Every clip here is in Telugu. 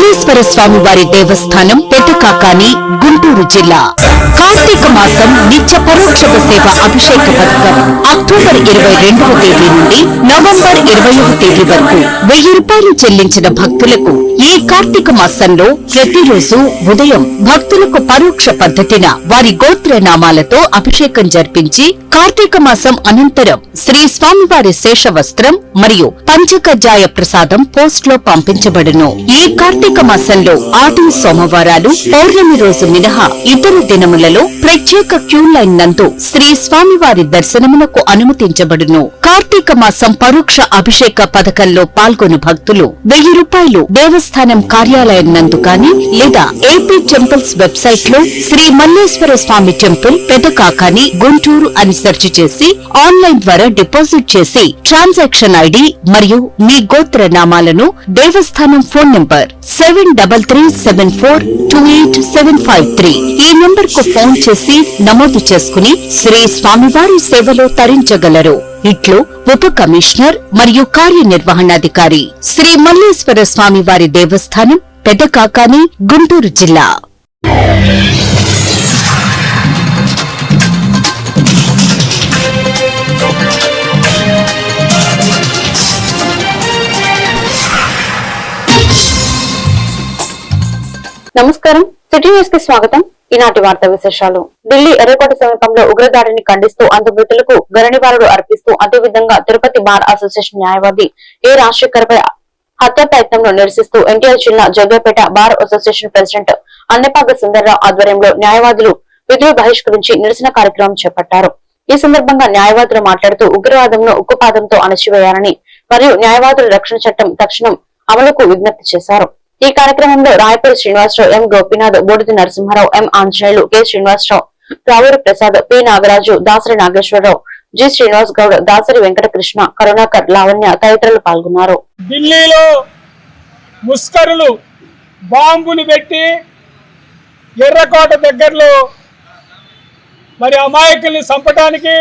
మల్లేశ్వర స్వామి వారి దేవస్థానం పెద్దకాకాని గుంటూరు జిల్లా కార్తీక మాసం నిత్య పరోక్షక సేవ అభిషేక పథకం అక్టోబర్ 22వ తేదీ నుండి నవంబర్ 20వ తేదీ వరకు 1000 రూపాయలు చెల్లించిన భక్తులకు ఈ కార్తీక మాసంలో ప్రతిరోజు ఉదయం భక్తులకు పరోక్ష పద్ధతిన వారి గోత్ర నామాలతో అభిషేకం జరిపించి కార్తీక మాసం అనంతరం శ్రీ స్వామివారి శేష వస్త్రం మరియు పంచకజ్జాయ ప్రసాదం పోస్ట్ లో పంపించబడును। ఈ కార్తీక మాసంలో ఆది సోమవారాలు పౌర్ణమి రోజు మినహా ఇతర దినములలో ప్రత్యేక క్యూ లైన్ నందు శ్రీ స్వామివారి దర్శనమునకు అనుమతించబడును। కార్తీక మాసం పరోక్ష అభిషేక పథకంలో పాల్గొను భక్తులు 1000 రూపాయలు దేవస్థానం కార్యాలయం నందు కాని లేదా ఏపీ టెంపుల్స్ వెబ్సైట్ లో శ్రీ మల్లేశ్వర స్వామి టెంపుల్ పెదకాకాని గుంటూరు అని సెర్చ్ చేసి ఆన్లైన్ ద్వారా డిపాజిట్ చేసి ట్రాన్సాక్షన్ ఐడి మరియు మీ గోత్ర నామాలను దేవస్థానం ఫోన్ నంబర్ 7337428753 ఈ నంబర్ కు ఫోన్ చేసి నమోదు చేసుకుని శ్రీ స్వామివారి సేవలో తరించగలరు। ఇట్లు ఉప కమిషనర్ మరియు కార్యనిర్వహణాధికారి శ్రీ మల్లేశ్వర స్వామి వారి దేవస్థానం పెదకాకాని గుంటూరు జిల్లా। నమస్కారం, సిటీ న్యూస్ కి స్వాగతం। ఈనాటి వార్తా విశేషాలు। ఢిల్లీ ఎర్రకోట సమీపంలో ఉగ్రదాడిని ఖండిస్తూ అంధమృతులకు గరనివారుడు అర్పిస్తూ అదేవిధంగా తిరుపతి బార్ అసోసియేషన్ న్యాయవాది ఏ రాజశేఖర్ పై హత్య ప్రయత్నంలో నిరసిస్తూ ఎన్టీఆర్ జిల్లా Jaggapeta bar association president Annapaga Sundararao ఆధ్వర్యంలో న్యాయవాదులు విధులు బహిష్కరించి నిరసన కార్యక్రమం చేపట్టారు। ఈ సందర్భంగా న్యాయవాదులు మాట్లాడుతూ ఉగ్రవాదంను ఉక్కుపాదంతో అణచివేయాలని మరియు న్యాయవాదుల రక్షణ చట్టం తక్షణం అమలుకు విజ్ఞప్తి చేశారు। ఈ కార్యక్రమంలో Rayapudi Srinivasarao, M Gopinath, Boodidi Narasimharao, M Anjaneyulu, K Srinivasarao, Ravuri Prasad, P Nagaraju, Dasari Nageswararao, G Srinivas Goud, Dasari Venkatakrishna, Karunakar, Lavanya తదితరులు పాల్గొన్నారు। ఢిల్లీలో ముస్కరులు బాంబులు పెట్టి ఎర్రకోట దగ్గరలో మరి అమాయకుల్ని చంపడానికి,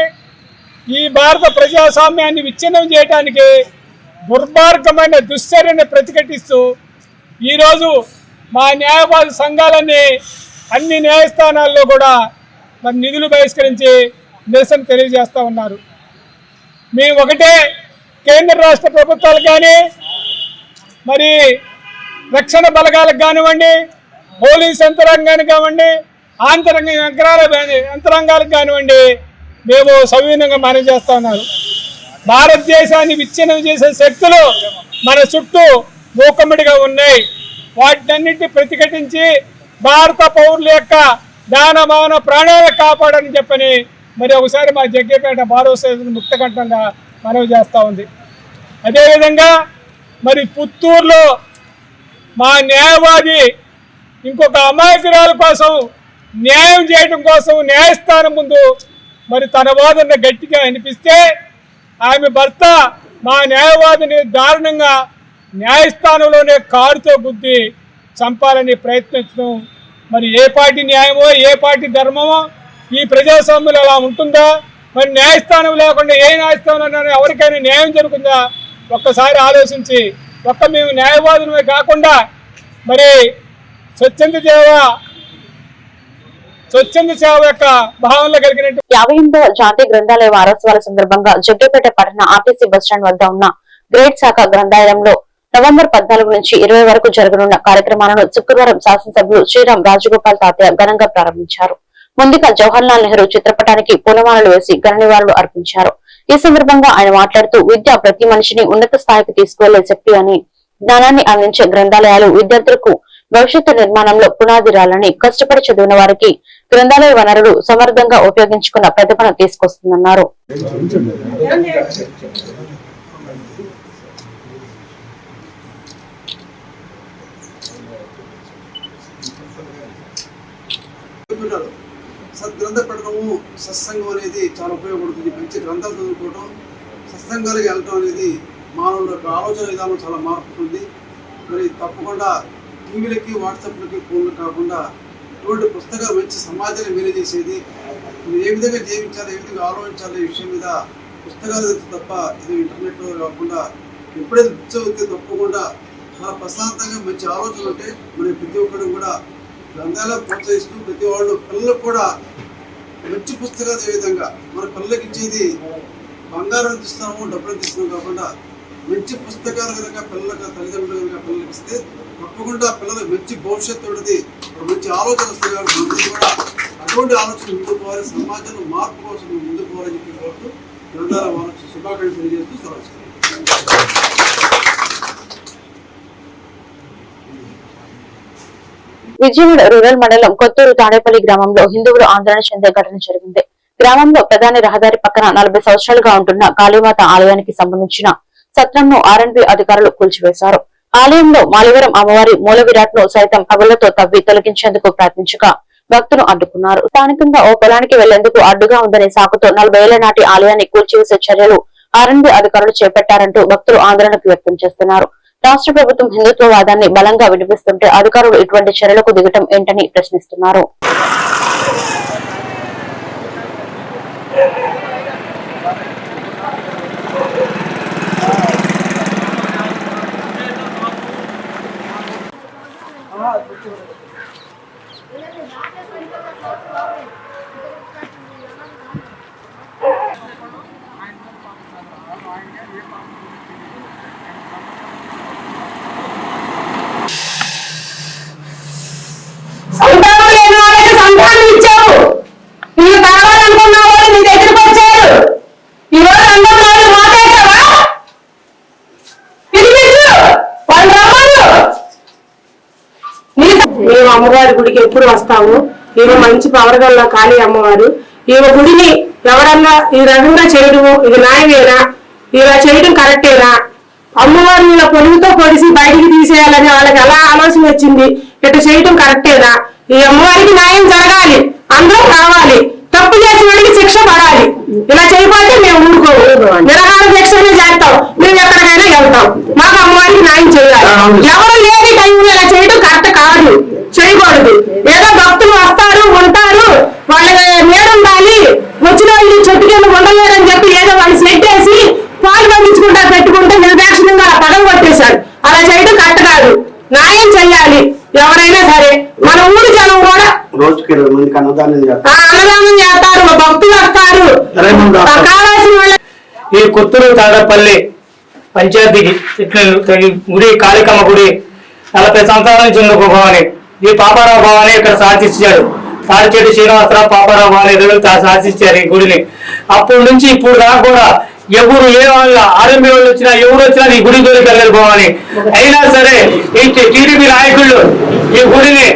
ఈ భారత ప్రజాస్వామ్యాన్ని విచ్ఛిన్నం చేయడానికి దుర్మార్గమైన దుశ్చర్యను ప్రతిఘటిస్తూ ఈరోజు మా న్యాయవాద సంఘాలన్నీ అన్ని న్యాయస్థానాల్లో కూడా మరి నిధులు బహిష్కరించి నిరసన తెలియజేస్తూ ఉన్నారు। మేము ఒకటే కేంద్ర రాష్ట్ర ప్రభుత్వాలు కానీ మరి రక్షణ బలగాలకు కానివ్వండి, పోలీస్ యంత్రాంగానికి కానివ్వండి, ఆంతరంగ యంత్రాంగాలకు కానివ్వండి మేము సవినయంగా మనవి చేస్తూ ఉన్నారు। భారతదేశాన్ని విచ్ఛిన్నం చేసే శక్తులు మన చుట్టూ మూకమ్మడిగా ఉన్నాయి। వాటినన్నింటినీ ప్రతిఘటించి భారత పౌరుల యొక్క దానమాన ప్రాణాలను కాపాడని చెప్పని మరి ఒకసారి మా జగ్గపేట బారోసేషన్ ముక్తకంఠంగా మనవి చేస్తూ ఉంది। అదేవిధంగా మరి పుత్తూరులో మా న్యాయవాది ఇంకొక అమాయకురాల కోసం న్యాయం చేయడం కోసం న్యాయస్థానం ముందు మరి తన వాదన గట్టిగా అనిపిస్తే ఆమె భర్త మా న్యాయవాదిని దారుణంగా న్యాయస్థానంలోనే కారుతో గుద్ది చంపాలని ప్రయత్నించడం మరి ఏ పార్టీ న్యాయమో ఏ పార్టీ ధర్మమో ఈ ప్రజాస్వామ్యంలో అలా ఉంటుందా? మరి న్యాయస్థానం లేకుండా ఏ న్యాయస్థానంలో ఎవరికైనా న్యాయం జరుగుతుందా? ఒక్కసారి ఆలోచించి మేము న్యాయవాదులమే కాకుండా మరి స్వచ్ఛంద సేవ యొక్క భావనలో కలిగినట్టు 58వ జాతీయ గ్రంథాలయ వారోత్సవాల సందర్భంగా జగ్గపేట పట్టణ ఆర్టీసీ బస్టాండ్ వద్ద ఉన్న గ్రేడ్ శాఖ గ్రంథాలయంలో నవంబర్ 14 నుంచి 20 వరకు జరగనున్న కార్యక్రమాలను శుక్రవారం శాసనసభ్యులు శ్రీరామ్ రాజగోపాల్ తాతయ్య ఘనంగా ప్రారంభించారు। ముందుగా జవహర్లాల్ నెహ్రూ చిత్రపటానికి పూలమాలలు వేసి ఘననివాళులు అర్పించారు। ఈ సందర్భంగా ఆయన మాట్లాడుతూ విద్య ప్రతి మనిషిని ఉన్నత స్థాయికి తీసుకువెళ్లే శక్తి అని, జ్ఞానాన్ని అందించే గ్రంథాలయాలు విద్యార్థులకు భవిష్యత్తు నిర్మాణంలో పునాదిరాలని, కష్టపడి చదివిన వారికి గ్రంథాలయ వనరులు సమర్థంగా ఉపయోగించుకున్న ప్రతిభను తీసుకొస్తుందన్నారు। సద్గ్రంథ పఠనము, సత్సంగం అనేది చాలా ఉపయోగపడుతుంది। మంచి గ్రంథాలు చదువుకోవడం, సత్సంగాలకు వెళ్ళటం అనేది మానవుల యొక్క ఆలోచన విధానం చాలా మారుతుంది। మరి తప్పకుండా టీవీలకి, వాట్సాప్లకి, ఫోన్లు కాకుండా ఇటువంటి పుస్తకాలు మంచి సమాజాన్ని మేలు చేసేది, ఏ విధంగా జీవించాలి, ఏ విధంగా ఆలోచించాలి ఈ విషయం మీద పుస్తకాలు తప్ప ఇది ఇంటర్నెట్లో కాకుండా ఎప్పుడైతే బుక్స్ అవుతే తప్పకుండా చాలా ప్రశాంతంగా మంచి ఆలోచన ఉంటే మనం ప్రతి ఒక్కరు కూడా గ్రంథాలను ప్రోత్సహిస్తూ ప్రతి వాళ్ళు పిల్లలకు కూడా మంచి పుస్తకాలు ఏ విధంగా మన పిల్లలకి ఇచ్చేది బంగారం ఇస్తున్నాము డబ్బులు ఇస్తున్నాము కాకుండా మంచి పుస్తకాలు కనుక పిల్లలకు తల్లిదండ్రులు కనుక పిల్లలకి ఇస్తే తప్పకుండా పిల్లలకు మంచి భవిష్యత్తు ఉంటుంది, మంచి ఆలోచన వస్తుంది. కాబట్టి కూడా అటువంటి ఆలోచన ముందుకు పోవాలి, సమాజంలో మార్పు కోసం ముందుకు పోవాలని చెప్పి కోరుతూ గ్రంథాల వాళ్ళకి శుభాకాంక్షలు తెలియజేస్తూ సెలవు. విజయవాడ రూరల్ మండలం కొత్తూరు తాడేపల్లి గ్రామంలో హిందువులు ఆందోళన చెందే ఘటన జరిగింది. గ్రామంలో ప్రధాని రహదారి పక్కన 40 సంవత్సరాలుగా ఉంటున్న కాళీమాత ఆలయానికి సంబంధించిన సత్రంను ఆర్ఎండ్బి అధికారులు కూల్చివేశారు. ఆలయంలో మాలివరం అమ్మవారి మూల విరాట్ ను సైతం పగులతో తవ్వి తొలగించేందుకు ప్రయత్నించగా భక్తులు అడ్డుకున్నారు. స్థానికంగా ఓ పొలానికి వెళ్లేందుకు అడ్డుగా ఉందనే సాకుతో 40 ఏళ్ల నాటి ఆలయాన్ని కూల్చివేసే చర్యలు ఆర్ఎండ్బి అధికారులు చేపట్టారంటూ భక్తులు ఆందోళనకు వ్యక్తం చేస్తున్నారు. రాష్ట్ర ప్రభుత్వం హిందుత్వవాదాన్ని బలంగా వినిపిస్తుంటే అధికారులు ఇటువంటి చర్యలకు దిగటం ఏంటని ప్రశ్నిస్తున్నారు. మేము అమ్మవారి గుడికి ఎప్పుడు వస్తాము. ఈమె మంచి పవర్ గల్ల కాళీ అమ్మవారు. ఈమె గుడిని ఎవరన్నా ఈ రకంగా చేయడము ఇది న్యాయమేనా? ఇలా చేయడం కరెక్టేనా? అమ్మవారిని పొలుగుతో పొడిసి బయటికి తీసేయాలని వాళ్ళకి ఎలా ఆలోచన వచ్చింది? ఇట్లా చేయడం కరెక్టేనా? ఈ అమ్మవారికి న్యాయం జరగాలి, అందరూ కావాలి, తప్పు చేసిన వాడికి శిక్ష పడాలి. ఇలా చేయకపోతే మేము ఊరుకోము, నిరాహార దీక్షనే చేస్తాం, మేము ఎక్కడికైనా వెళ్తాం. మాకు అమ్మవారికి న్యాయం చేయాలి. ఎవరు లేని టైంలో ఇలా చేయడం కరెక్ట్ కాదు, చేయకూడదు. ఏదో భక్తులు వస్తారు ఉంటారు, వాళ్ళకి నేడుండాలి, వచ్చిన వాళ్ళు చెట్టు కింద ఉండలేరని చెప్పి ఏదో వాళ్ళు సెట్టేసి పాలు పండించుకుంటా పెట్టుకుంటే నిర్దాక్షిణ్యంగా పగల కొట్టేశారు. అలా చేయడం కరెక్ట్ కాదు, న్యాయం చెయ్యాలి ఎవరైనా సరే. మన ఊరు జనం కూడా రోజుకి 20 మందికి అన్నదానం చేస్తారు, భక్తులు వస్తారు, కావాల్సిన వాళ్ళ. ఈ కొత్తూరు తాడపల్లి పంచాయతీకి గుడి కాళికమ్మ గుడి 40 సంవత్సరాల నుంచి ఉన్న భవాని. ఈ పాపారావు భవాని ఇక్కడ సాధించాడు. తాడిచెట్టు శ్రీనివాసరావు పాపారావు భవాని సాధించారు ఈ గుడిని. అప్పటి నుంచి ఇప్పుడు దాకా కూడా ఎవరు ఏ వాళ్ళ ఆర్ఎంబీ వాళ్ళు వచ్చినా ఎవరు వచ్చినా ఈ గుడి జోలికి వెళ్ళారు భవాని. అయినా సరే ఈ టీడీపీ నాయకులు ఈ గుడిని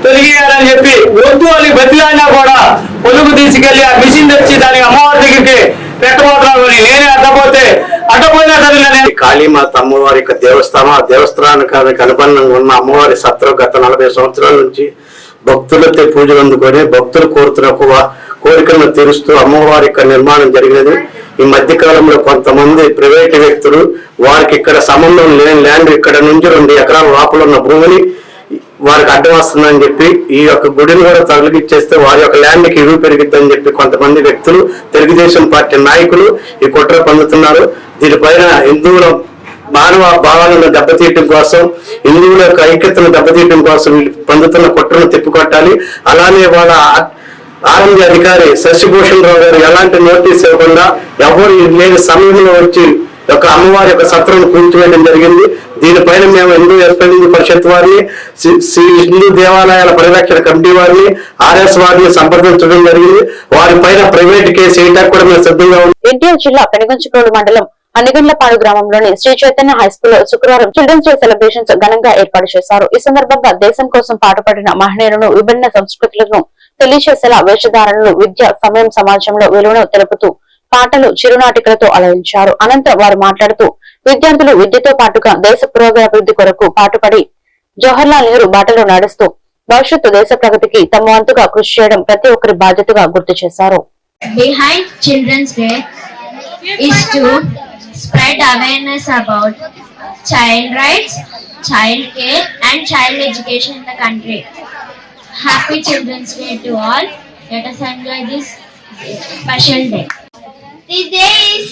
తొలగియాలని చెప్పి వద్దు అని బతిలాడినా కూడా పొలుగు తీసుకెళ్లి ఆ మిషన్ తెచ్చి దానికి అమ్మవారి దగ్గరికి పెట్టబోతున్నాను. నేనే అడ్డపోతే అడ్డపోయినా సరే కాళీమాత అమ్మవారి యొక్క దేవస్థానం, ఆ దేవస్థానానికి అనుబంధంగా ఉన్న అమ్మవారి సత్రం గత 40 సంవత్సరాల నుంచి భక్తులతో పూజలు అందుకొని భక్తులు కోరుతున్న కోరికలను తీరుస్తూ అమ్మవారి యొక్క నిర్మాణం జరిగినది. ఈ మధ్య కాలంలో కొంతమంది ప్రైవేటు వ్యక్తులు వారికి ఇక్కడ సంబంధం లేని ల్యాండ్ ఇక్కడ నుంచి 2 ఎకరాల లోపల ఉన్న భూమిని వారికి అడ్డం వస్తుందని చెప్పి ఈ యొక్క గుడిని కూడా తొలగిచ్చేస్తే వారి యొక్క ల్యాండ్ కి ఇరువు పెరిగిద్దని చెప్పి కొంతమంది వ్యక్తులు, తెలుగుదేశం పార్టీ నాయకులు ఈ కుట్ర పొందుతున్నారు. దీనిపైన హిందువుల మానవ భావాలను దెబ్బతీయటం కోసం, హిందువుల యొక్క ఐక్యతను దెబ్బతీయటం కోసం పొందుతున్న కుట్రను తిప్పికొట్టాలి. అలానే వాళ్ళ ఆర్ఎంబీ అధికారి శశిభూషణ్ రావు గారు ఎలాంటి నోటీస్ ఇవ్వకుండా ఎవరు లేని సమయంలో వచ్చి యొక్క అమ్మవారి యొక్క సత్రం కూల్చివేయడం జరిగింది. దీనిపైన మేము హిందూ ఎస్పీ పరిషత్ వారిని, హిందూ దేవాలయాల పరిరక్షణ కమిటీ వారిని, ఆర్ఎస్ వారిని సంప్రదించడం జరిగింది. వారి పైన ప్రైవేట్ కేసు వేయడానికి కూడా మేము సిద్ధంగా ఉన్నాం. ఎన్టీఆర్ జిల్లా పెనుగంచిప్రోలు మండలం అన్నిగండ్లపాడు గ్రామంలోని శ్రీ చైతన్య హై స్కూల్ లో శుక్రవారం చిల్డ్రన్స్ డే సెలబ్రేషన్స్ ఘనంగా ఏర్పాటు చేశారు. ఈ సందర్భంగా దేశం కోసం పాటుపడిన మహిళలను, విభిన్న సంస్కృతులను తెలియచేసేలా వేషధారణలు, విద్య, సమయం, సమాజంలో విలువను తెలుపుతూ పాటలు, చిరునాటికలతో అలరించారు. అనంతరం వారు మాట్లాడుతూ విద్యార్థులు విద్యతో పాటుగా దేశ పురోగతి కొరకు పాటుపడి జవహర్లాల్ నెహ్రూ బాటలో నడుస్తూ భవిష్యత్తు దేశ ప్రగతికి తమ వంతుగా కృషి చేయడం ప్రతి ఒక్కరి బాధ్యతగా గుర్తు చేశారు. Behind Children's Day is to spread awareness about child rights, child care and child education in the country. Happy Children's Day to all. Let us enjoy this special day. This day is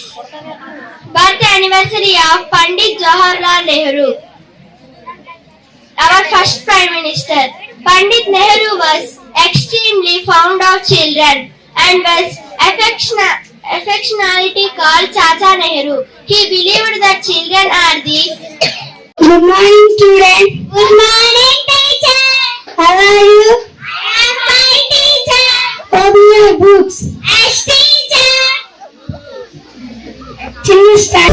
birth anniversary of Pandit Jawaharlal Nehru. first Prime Minister. Pandit Nehru was extremely fond of children and was affectionately called Chacha Nehru. He believed that children are the... Good morning, students. Good morning, teacher. How are you? I am fine, teacher. Open your books. Yes, teacher. Children start.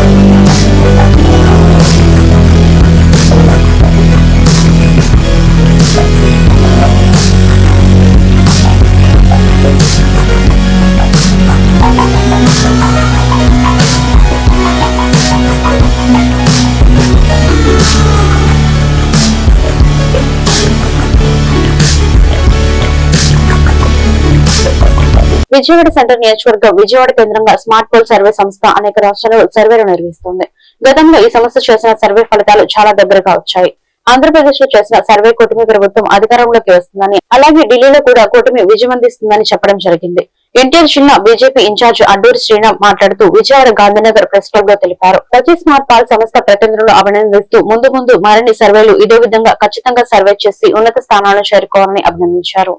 Vijayawada centre నియోజకవర్గం విజయవాడ కేంద్రంగా స్మార్ట్ పోల్ సర్వే సంస్థ అనేక రాష్ట్రాల్లో సర్వేలు నిర్వహిస్తుంది. గతంలో ఈ సంస్థ చేసిన సర్వే ఫలితాలు చాలా దగ్గరగా వచ్చాయి. ఆంధ్రప్రదేశ్ లో చేసిన సర్వే కూటమి ప్రభుత్వం అధికారంలోకి వస్తుందని, అలాగే ఢిల్లీలో కూడా కూటమి విజయమందిస్తుందని చెప్పడం జరిగింది. ఎన్టీఆర్ జిల్లా బీజేపీ ఇన్ఛార్జ్ అడ్డూరి శ్రీరామ్ మాట్లాడుతూ విజయవాడ గాంధీనగర్ ప్రెస్ క్లబ్ లో తెలిపారు. ప్రతి స్మార్ట్ పాల్ సంస్థ ప్రతినిధులను అభినందిస్తూ ముందు మరిన్ని సర్వేలు ఇదే విధంగా ఖచ్చితంగా సర్వే చేసి ఉన్నత స్థానాలను చేరుకోవాలని అభినందించారు.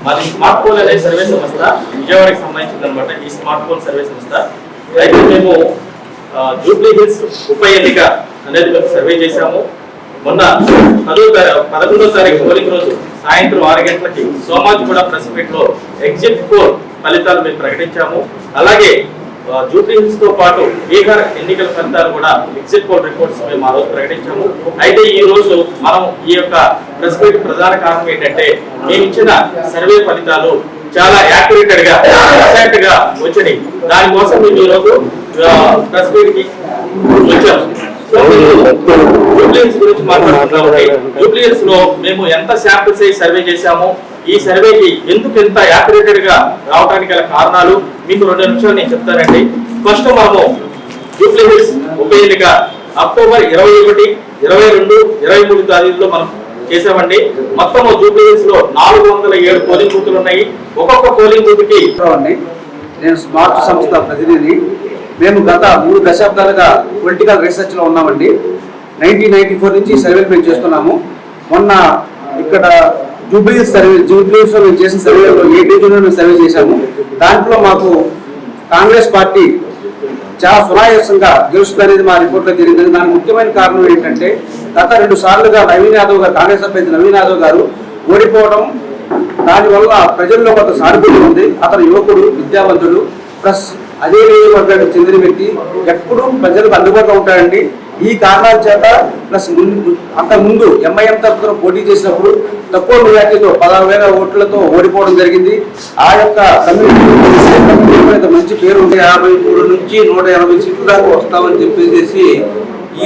మాది స్మార్ట్ పోల్ అనే సర్వే సంస్థ విజయవాడకి సంబంధించింది అనమాట. ఈ స్మార్ట్ పోల్ సర్వే సంస్థ అయితే మేము జూబ్లీ హిల్స్ ఉప ఎన్నిక అనేది మేము సర్వే చేశాము. మొన్న 11వ తారీఖు పోలింగ్ రోజు సాయంత్రం 6 గంటలకి సోమాజిగూడ ప్రెస్ మీట్ లో ఎగ్జిట్ పోల్ ఫలితాలు మేము ప్రకటించాము. అలాగే జూబ్లీ హిల్స్ తో పాటు బీహార్ ఎన్నికల ఫలితాలు కూడా ఎగ్జిట్ పోల్ రిపోర్ట్స్ మేము ఆ రోజు ప్రకటించాము. అయితే ఈ రోజు మనం ఈ యొక్క ప్రెస్ మీట్ ప్రధాన కారణం ఏంటంటే మేము ఇచ్చిన సర్వే ఫలితాలు చాలా యాక్యురేటెడ్ గా ఎగ్జాక్ట్ గా వచ్చినాయి. దానికోసం మేము ఈ రోజు ప్రెస్ మీట్ కి వచ్చాము. జూబ్లీహిల్స్ గురించి మాట్లాడుతున్నామండి. జూబ్లీహిల్స్ లో మేము ఎంత శాంపుల్ సైజ్ సర్వే చేశామో, ఈ సర్వేకి ఎందుకు ఎంత యాక్యురేటెడ్ గా రావడానికి గల కారణాలు మీకు 2 నిమిషాలు నేను చెప్తానండి. ఫస్ట్ మనము జూబ్లీహిల్స్ ఉప ఎన్నిక అక్టోబర్ 21, 22, 23 తేదీల్లో మనం చేసామండి. మొత్తం జూబ్లీహిల్స్ లో 407 పోలింగ్ బూతులు ఉన్నాయి. ఒక్కొక్క పోలింగ్ బూత్ కి నేను స్మార్ట్ సంస్థ ప్రతినిధి. మేము గత 3 దశాబ్దాలుగా పొలిటికల్ రీసెర్చ్ లో ఉన్నామండి. 1994 నుంచి సర్వేలు మేము చేస్తున్నాము. మొన్న ఇక్కడ జూబ్లీహిల్స్ లో మేము చేసిన సర్వేలో 8 డివిజన్లో సర్వే చేశాము. దాంట్లో మాకు కాంగ్రెస్ పార్టీ చాలా సునాయాసంగా గెలుస్తుంది అనేది మా రిపోర్ట్లో తెలియదు. దానికి ముఖ్యమైన కారణం ఏంటంటే గత 2 సార్లుగా నవీన్ యాదవ్ గారు, కాంగ్రెస్ అభ్యర్థి నవీన్ యాదవ్ గారు ఓడిపోవడం, దానివల్ల ప్రజల్లో కొంత సానుభూతి ఉంది. అతను యువకుడు, విద్యావంతుడు, ప్లస్ అదే నియోజకవర్గానికి చెందిన వ్యక్తి, ఎప్పుడూ ప్రజలకు అందుబాటులో ఉంటాడండి. ఈ కారణాల చేత ప్లస్ అంతకుముందు ఎంఐఎం తరఫున పోటీ చేసినప్పుడు తక్కువ మెజార్టీతో 16,000 ఓట్లతో ఓడిపోవడం జరిగింది. ఆ యొక్క కమ్యూనిటీ మంచి పేరు ఉంటే 53 నుంచి 180 సీట్ల దాకా వస్తామని చెప్పేసి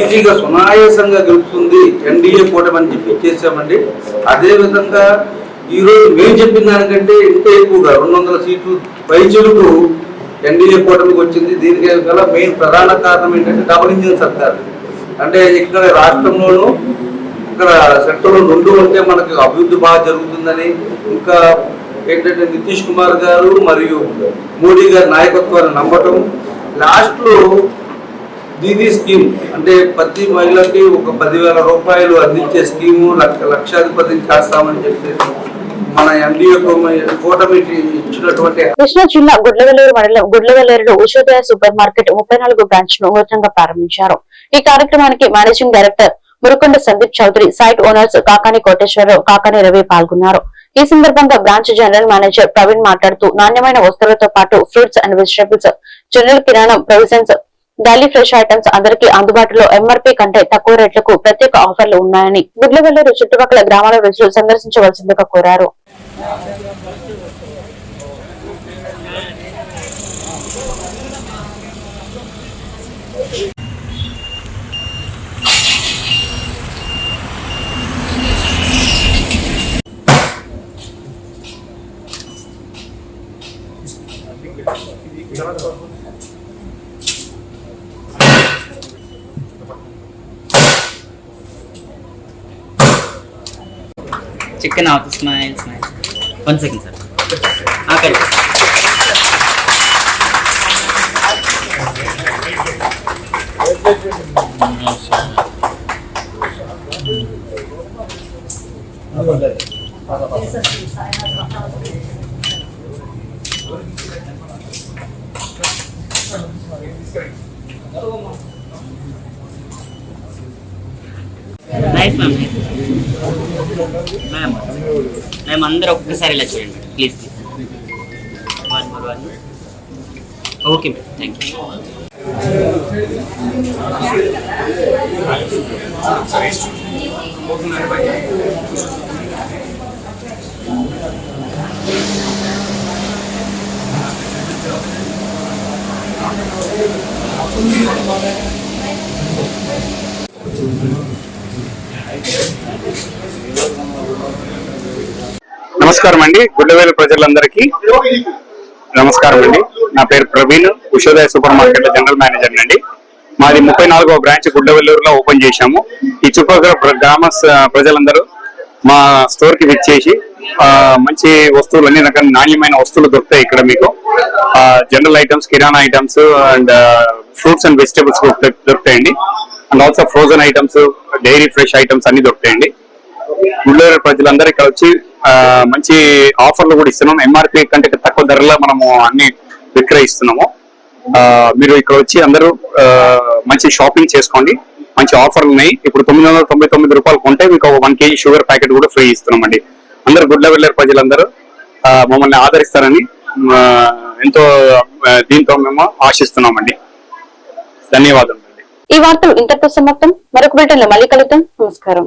ఈజీగా సునాయాసంగా గెలుస్తుంది ఎన్డీఏ కూటమి అని చెప్పి చేసామండి. అదేవిధంగా ఈరోజు మేము చెప్పిన దానికంటే ఇంకా ఎక్కువగా 200 సీట్లు పైచిలుకు ఎన్డీఏ కూటమికి వచ్చింది. దీనికి గల మెయిన్ ప్రధాన కారణం ఏంటంటే డబుల్ ఇంజిన్ సర్కార్. అంటే ఇక్కడ రాష్ట్రంలోనూ ఇక్కడ సెంట్రల్ 2 ఉంటే మనకు అభివృద్ధి బాగా జరుగుతుందని, ఇంకా ఏంటంటే నితీష్ కుమార్ గారు మరియు మోడీ గారి నాయకత్వాన్ని నమ్మటం, లాస్ట్లో దీదీ స్కీమ్ అంటే ప్రతి మహిళకి ఒక 10,000 రూపాయలు అందించే స్కీము లక్షాధిపతిని చేస్తామని చెప్పేసి మన ఎన్డీఏ కూటమి ఇచ్చినటువంటి. కృష్ణా జిల్లా గుడ్లవెల్లేరు మండలం గుడ్లవెల్లేరులో ఉషోదయ సూపర్ మార్కెట్ 34 బ్రాంచ్ ను నూతనంగా ప్రారంభించారు. ఈ కార్యక్రమానికి managing director Murukonda Sandeep Chowdary, site owners Kakani Koteswararao, Kakani Ravi పాల్గొన్నారు. ఈ సందర్భంగా బ్రాంచ్ జనరల్ మేనేజర్ ప్రవీణ్ మాట్లాడుతూ నాణ్యమైన వస్తువులతో పాటు ఫ్రూట్స్ అండ్ వెజిటబుల్స్, జనరల్ కిరాణం, ప్రొవిజన్స్, డైలీ ఫ్రెష్ ఐటమ్స్ అందరికీ అందుబాటులో ఎంఆర్పీ కంటే తక్కువ రేట్లకు ప్రత్యేక ఆఫర్లు ఉన్నాయని గుడ్లవెల్లేరు చుట్టుపక్కల గ్రామాల ప్రజలు సందర్శించవలసిందిగా కోరారు. chicken out. Smile. 1 second, sir. Okay. Nice, ma'am. Ma'am, అందరూ ఒక్కసారి ఇలా చూడండి please. One more. Okay, ma'am. Thank you. నమస్కారం అండి, గుడ్లవేలు ప్రజలందరికీ నమస్కారం అండి. నా పేరు ప్రవీణ్, ఉషోదయ సూపర్ మార్కెట్ లో జనరల్ మేనేజర్ అండి. మాది 34వ బ్రాంచ్ గుడ్లవెల్లూరులో ఓపెన్ చేశాము. ఈ చుట్టుపక్కల గ్రామ ప్రజలందరూ మా స్టోర్ కి విచ్చేసి మంచి వస్తువులు, అన్ని రకాల నాణ్యమైన వస్తువులు దొరుకుతాయి ఇక్కడ మీకు. జనరల్ ఐటమ్స్, కిరాణా items and fruits and vegetables దొరుకుతాయండి. And also frozen items, dairy fresh items అన్ని దొరుకుతాయండి. గుడ్లవేలు ప్రజలందరూ ఇక్కడ వచ్చి మంచి ఆఫర్లు కూడా ఇస్తున్నాం. ఎంఆర్పి కంటే తక్కువ ధరలో మనము అన్ని విక్రయిస్తున్నాము. మీరు ఇక్కడ వచ్చి అందరూ మంచి షాపింగ్ చేసుకోండి. మంచి ఆఫర్లు ఉన్నాయి. ఇప్పుడు 999 రూపాయలు కొంటే మీకు 1 kg షుగర్ ప్యాకెట్ కూడా ఫ్రీ ఇస్తున్నామండి. అందరు గుడ్లవేలు ప్రజలందరూ మమ్మల్ని ఆదరిస్తారని ఎంతో దీంతో మేము ఆశిస్తున్నామండి. ధన్యవాదాలు. ఈ వార్తలు ఇంతటితో సమాప్తం. మరొక బిల్టన్ లో మళ్ళీ కలుద్దాం. నమస్కారం.